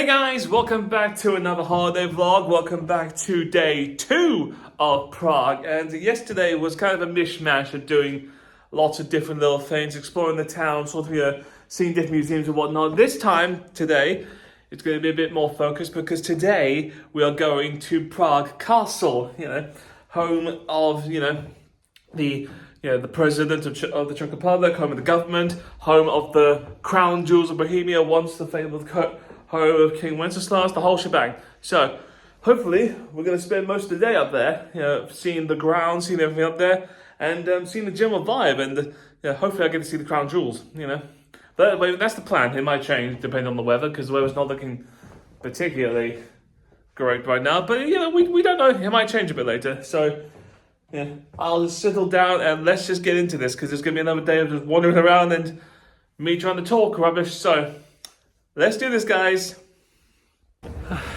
Hey guys, welcome back to another holiday vlog. Welcome back to day 2 of Prague. And yesterday was kind of a mishmash of doing lots of different little things, exploring the town, sort of seeing different museums and whatnot. This time, today, it's going to be a bit more focused because today we are going to Prague Castle, home of, the president of the Czech Republic, home of the government, home of the crown jewels of Bohemia, once the fabled home of King Wenceslas, the whole shebang. So, hopefully, we're going to spend most of the day up there, seeing the grounds, seeing everything up there, and seeing the general vibe, and hopefully I get to see the crown jewels, But that's the plan. It might change depending on the weather, because the weather's not looking particularly great right now, but, we don't know. It might change a bit later, so... yeah, I'll settle down and let's just get into this because it's going to be another day of just wandering around and me trying to talk rubbish. So, let's do this, guys.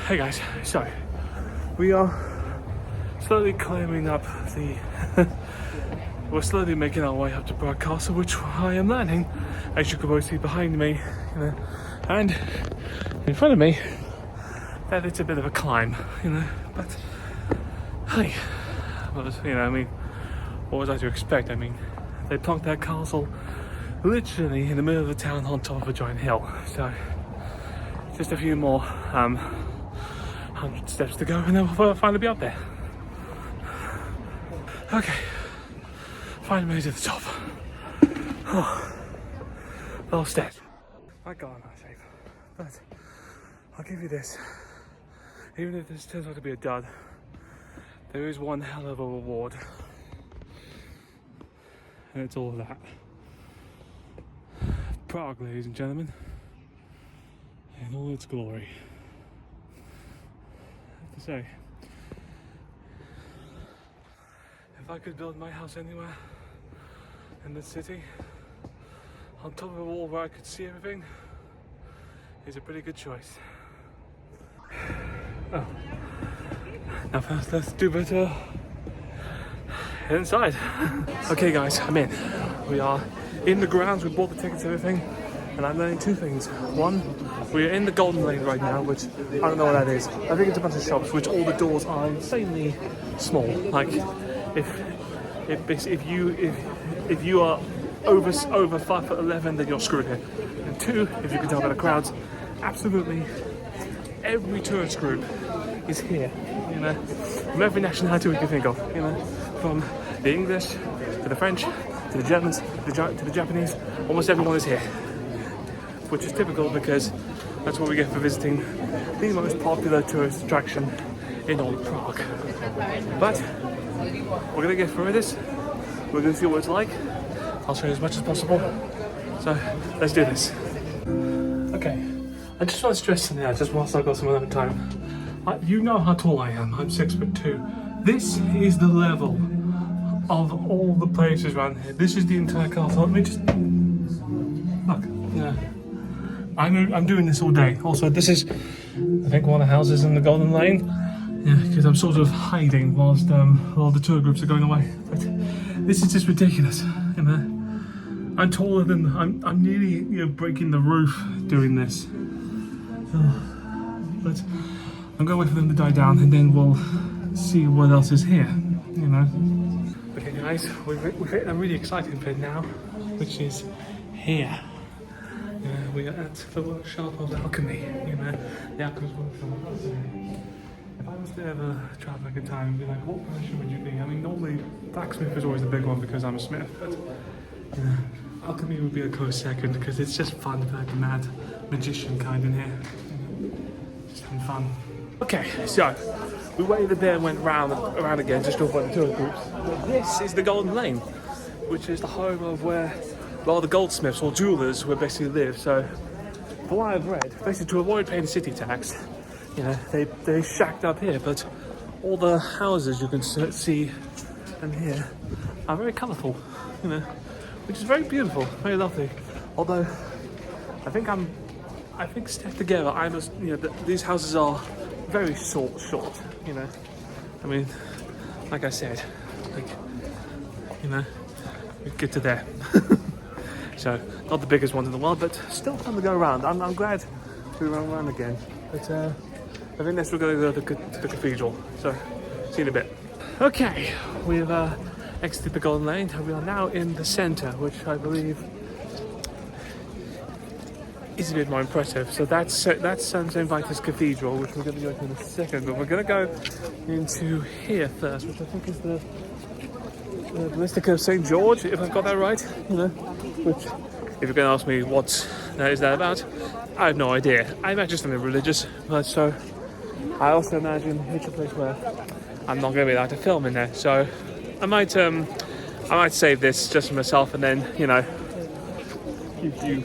Hey guys, so we are slowly climbing up the... we're slowly making our way up to Prague Castle, which I am landing, as you can both see behind me, and in front of me, that it's a bit of a climb, but hey... what was I to expect? They plonked that castle literally in the middle of the town on top of a giant hill. So, just a few more 100 steps to go and then we'll finally be up there. Okay, finally made it to the top. Oh, well stead. My God, I'm not safe. But, I'll give you this. Even if this turns out to be a dud, there is one hell of a reward, and it's all that. Prague, ladies and gentlemen, in all its glory. I have to say, if I could build my house anywhere in the city, on top of a wall where I could see everything, is a pretty good choice. Oh. Now first, let's do better. Head inside. Okay guys, I'm in. We are in the grounds, we bought the tickets and everything, and I'm learning two things. One, we are in the Golden Lane right now, which I don't know what that is. I think it's a bunch of shops, which all the doors are insanely small. Like, if you are over 5'11", then you're screwed here. And two, if you can tell by the crowds, absolutely every tourist group is here. From every nationality we can think of, from the English to the French to the Germans to the Japanese, almost everyone is here, which is typical because that's what we get for visiting the most popular tourist attraction in all of Prague. But we're gonna get through this. We're gonna see what it's like. I'll show you as much as possible. So let's do this. Okay, I just want to stress something out just whilst I've got some other time. You know how tall I am. I'm 6'2". This is the level of all the places around here. This is the entire castle. Let me just look. Yeah, I'm doing this all day. Also, this is, I think, one of the houses in the Golden Lane. Yeah, because I'm sort of hiding whilst all the tour groups are going away. But this is just ridiculous. I'm taller than I'm nearly breaking the roof doing this. But I'm going to wait for them to die down and then we'll see what else is here, Okay guys, we've hit a really exciting bit now, which is here. We are at the workshop of alchemy, the alchemist workshop. If I was to ever travel back in time and be like, what profession would you be? Normally blacksmith is always the big one because I'm a smith, but alchemy would be a close second because it's just fun for like a mad magician kind in here. Just having fun. Okay, so we waited there and went around again just to avoid the tour groups. This is the Golden Lane, which is the home of where the goldsmiths or jewelers would basically live. So, from what I've read, basically to avoid paying city tax, they shacked up here. But all the houses you can see and hear are very colourful, which is very beautiful, very lovely. Although, I think stuck together, these houses are very short, like I said, we get to there. So, not the biggest ones in the world, but still fun to go around. I'm glad we went around again. But I think next we're going to go to the cathedral. So, see you in a bit. Okay, we've exited the Golden Lane and we are now in the centre, which I believe is a bit more impressive. So that's St. Vitus Cathedral, which we're going to go to in a second. But we're going to go into here first, which I think is the Basilica of St. George, if I've got that right. You know, which, if you're going to ask me what is that about, I have no idea. I'm not just religious, but so I also imagine it's a place where I'm not going to be allowed to film in there. So I might save this just for myself, and then give you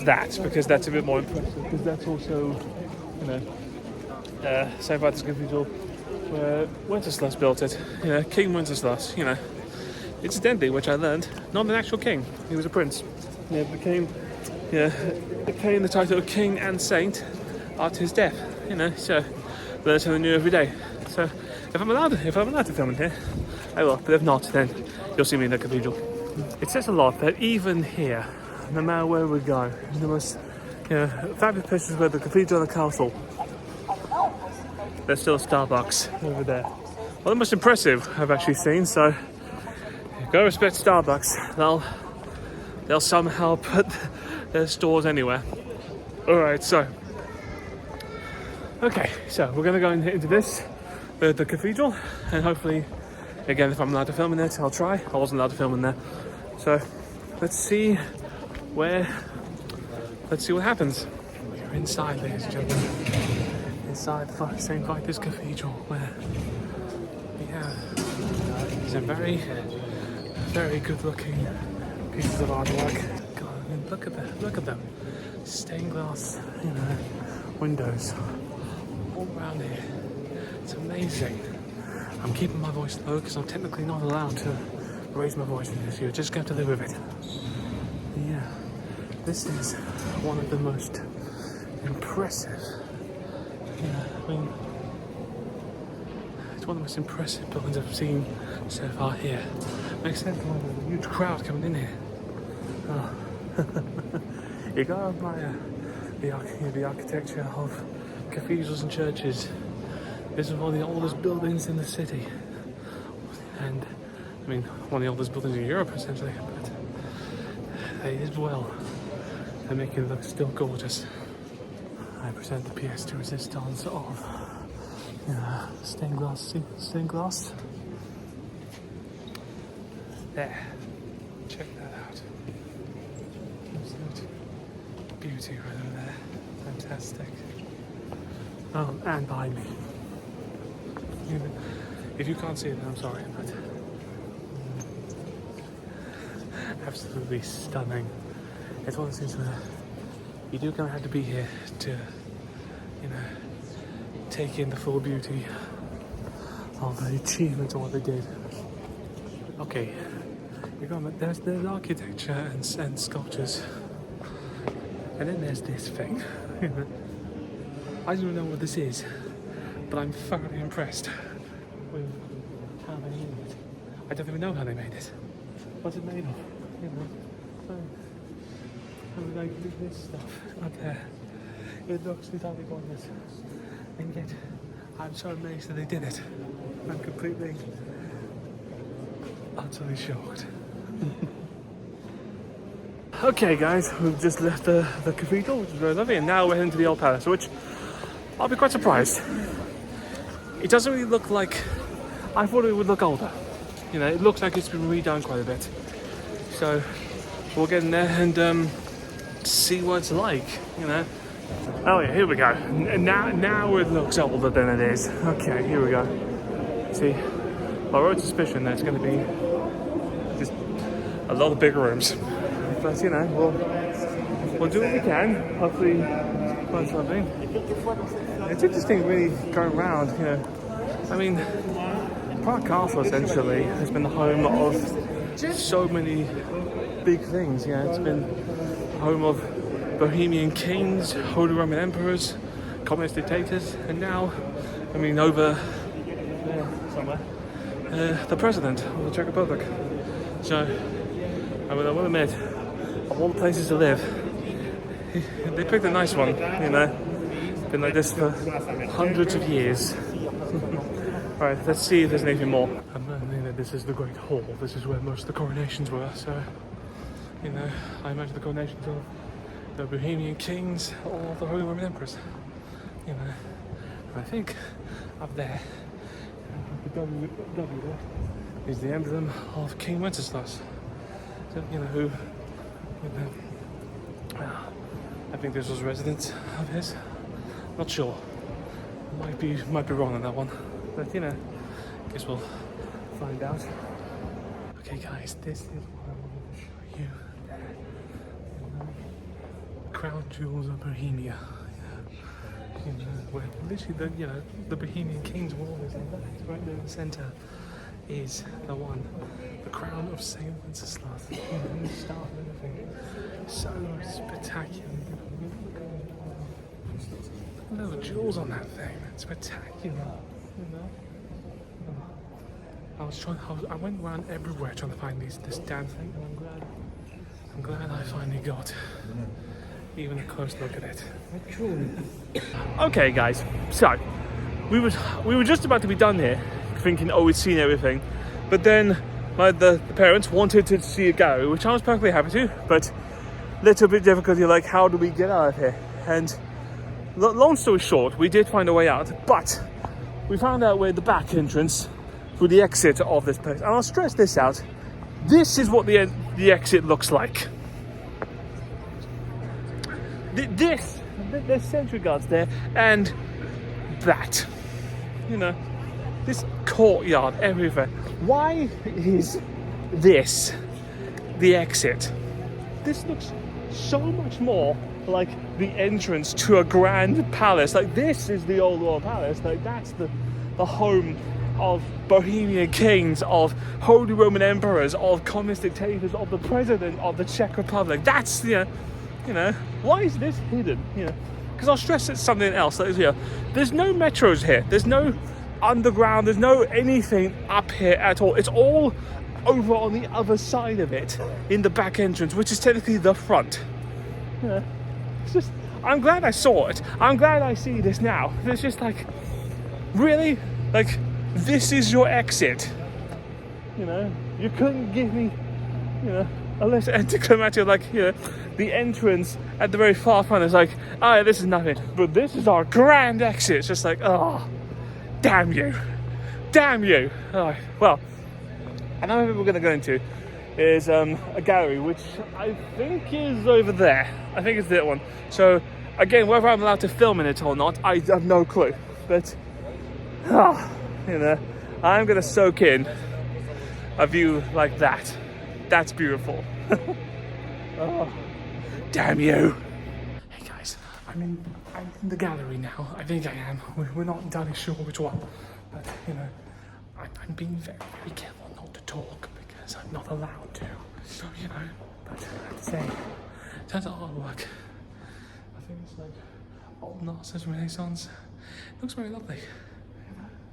that, because that's a bit more impressive. Because that's also St. Vitus Cathedral where Wenceslas built it. King Wenceslas. Incidentally, which I learned, not an actual king. He was a prince. Became the title of king and saint after his death. So learn something new every day. So if I'm allowed to film in here, I will. But if not, then you'll see me in the cathedral. It says a lot that even here, no matter where we go, the most fabulous places where the cathedral and the castle, there's still a Starbucks over there. Well, the most impressive I've actually seen. So go respect Starbucks. They'll somehow put their stores anywhere. Alright, so we're gonna go into this, the cathedral, and hopefully, again, if I'm allowed to film in it, I'll try. I wasn't allowed to film in there. So let's see what happens. We're inside, ladies and gentlemen. Inside St. Vitus Cathedral, where we have some very, very good looking pieces of artwork. God, I mean, look at them. Stained glass, windows all around here. It's amazing. I'm keeping my voice low because I'm technically not allowed to raise my voice in this. You just have to live with it. Yeah, this is one of the most impressive. It's one of the most impressive buildings I've seen so far here. Makes sense why there's a huge crowd coming in here. Oh. You gotta admire the architecture of cathedrals and churches. This is one of the oldest buildings in the city, and one of the oldest buildings in Europe, essentially. But they did well and make it look still gorgeous. I present the pièce de résistance of stained glass. There, check that out. Absolute beauty right over there. Fantastic. Oh, and behind me. If you can't see it, I'm sorry, but absolutely stunning. It's one of those things where you do kind of have to be here to, take in the full beauty of the achievements of what they did. Okay, there's architecture and sculptures, and then there's this thing. I don't know what this is, but I'm thoroughly impressed with how they made it. I don't even know how they made it. What's it made of? And like this stuff up there. It looks entirely gorgeous. And yet, I'm so amazed that they did it. I'm completely, utterly shocked. Okay guys, we've just left the cathedral, which is very lovely, and now we're heading to the old palace, which I'll be quite surprised. It doesn't really look like, I thought it would look older. It looks like it's been redone quite a bit. So we'll get in there and see what it's like, Oh yeah, here we go. And now it looks older than it is. Okay, here we go. See, I wrote suspicion that it's going to be just a lot of bigger rooms. But we'll do what we can. Hopefully find something. It's interesting really going around, Prague Castle essentially has been the home of so many big things. It's been home of Bohemian kings, Holy Roman emperors, communist dictators, and now, over there somewhere, the president of the Czech Republic. So, I will admit, of all the places to live, they picked a nice one, Been like this for hundreds of years. Alright, let's see if there's anything more. I'm imagining that this is the Great Hall. This is where most of the coronations were, so, you know, I imagine the coronations of the Bohemian kings or the Holy Roman Emperors. You know, and I think up there, the W there, is the emblem of King Wenceslas. So, you know, who, you know, I think this was a residence of his. Not sure. Might be wrong on that one. But, you know, I guess we'll find out. Okay, guys, this is what I wanted to show you. Crown jewels of Bohemia. You know, where literally the Bohemian kings were always like that. Right there in the centre is the one, the crown of Saint Wenceslas. You know, the star and everything. So spectacular. Look at the jewels on that thing. It's spectacular. You know. I went around everywhere trying to find this damn thing, and I'm glad I finally got even a close look at it. Okay, guys. So we were just about to be done here, thinking, oh, we'd seen everything, but then the parents wanted to see a gallery, which I was perfectly happy to, but little bit difficult. You're like, how do we get out of here? And long story short, we did find a way out, but we found out where the back entrance through the exit of this place. And I'll stress this out. This is what the exit looks like. There's sentry guards there, and that. You know, this courtyard everywhere. Why is this the exit? This looks so much more like the entrance to a grand palace. Like, this is the old royal palace. Like, that's the home of Bohemian kings, of Holy Roman emperors, of communist dictators, of the president of the Czech Republic. That's, you know, why is this hidden? You know, because I'll stress it's something else. Like, you know, there's no metros here. There's no underground. There's no anything up here at all. It's all over on the other side of it, in the back entrance, which is technically the front. You know, it's just, I'm glad I saw it. I'm glad I see this now. It's just like, really? Like, this is your exit? You know, you couldn't give me, you know, a less anticlimactic, like, you know, the entrance at the very far front is like, oh, yeah, this is nothing, but this is our grand exit. It's just like, oh, damn you. Oh, well, another thing we're going to go into is a gallery, which I think is over there. I think it's that one. So, again, whether I'm allowed to film in it or not, I have no clue. But, you know, I'm going to soak in a view like that. That's beautiful. Oh, damn you. Hey guys, I'm in the gallery now. I think I am. We're not entirely sure which one. But, you know, I'm being very, very careful not to talk because I'm not allowed to. So, you know, but I have to say, in terms of artwork, I think it's like old Narcissus Renaissance. It looks very lovely.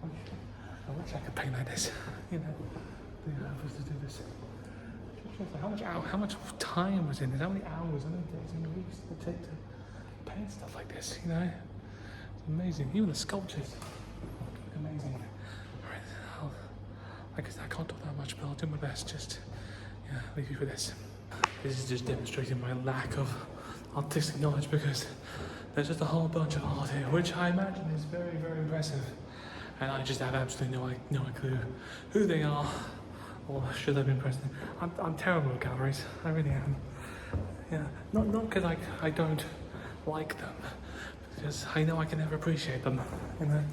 I wish I could paint like this. You know, the offers to do this. How much time was in this? How many hours, how many days and weeks did it take to paint stuff like this? You know, it's amazing. Even the sculptures, amazing. All right, I guess I can't talk that much, but I'll do my best. Just leave you with this. This is just demonstrating my lack of artistic knowledge because there's just a whole bunch of art here, which I imagine is very, very impressive, and I just have absolutely no clue who they are. Or should I be impressed? I'm terrible at galleries. I really am. Yeah, not because I don't like them, because I know I can never appreciate them. You know,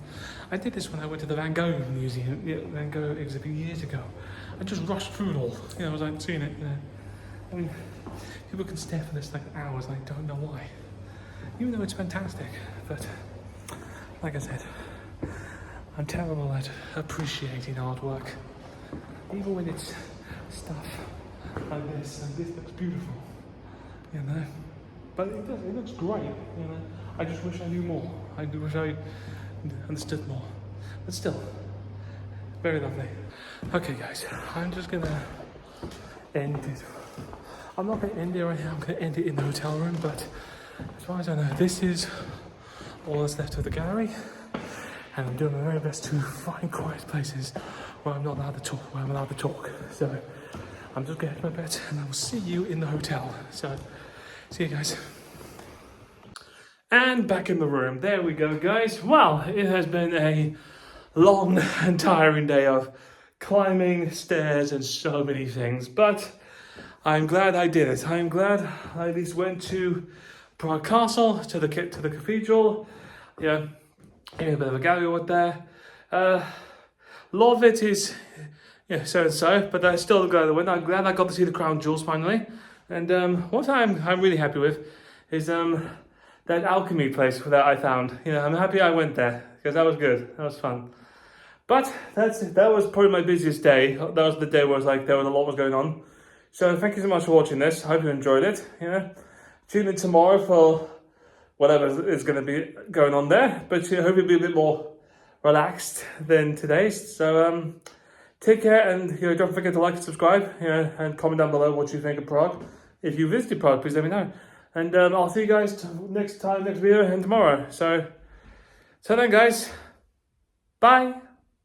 I did this when I went to the Van Gogh museum, Van Gogh exhibit years ago. I just rushed through it all. You know, I was like seeing it. You know, I mean, people can stare for this like hours. And I don't know why, even though it's fantastic. But like I said, I'm terrible at appreciating artwork. Even when it's stuff like this, and this looks beautiful, you know. But it looks great, you know. I just wish I knew more. I wish I understood more. But still, very lovely. Okay, guys, I'm just gonna end it. I'm not gonna end it right now. I'm gonna end it in the hotel room. But as far as I know, this is all that's left of the gallery, and I'm doing my very best to find quiet places where I'm not allowed to talk, where I'm allowed to talk. So I'm just getting to my bed, and I will see you in the hotel. So see you guys. And back in the room. There we go, guys. Well, it has been a long and tiring day of climbing stairs and so many things, but I'm glad I did it. I'm glad I at least went to Prague Castle, to the cathedral. Yeah, a bit of a gallery over there. A lot of it is, yeah, so and so, but I'm still glad I went. I'm glad I got to see the crown jewels finally. And what I'm really happy with is that alchemy place that I found. You know, I'm happy I went there because that was good. That was fun. But that was probably my busiest day. That was the day where it was like there was a lot was going on. So thank you so much for watching this. I hope you enjoyed it. You know, tune in tomorrow for whatever is going to be going on there. But I hope you'll be a bit more relaxed than today's. So take care, and don't forget to like and subscribe. And comment down below what you think of Prague. If you visited Prague, please let me know. And I'll see you guys next video and tomorrow. So then, guys, bye.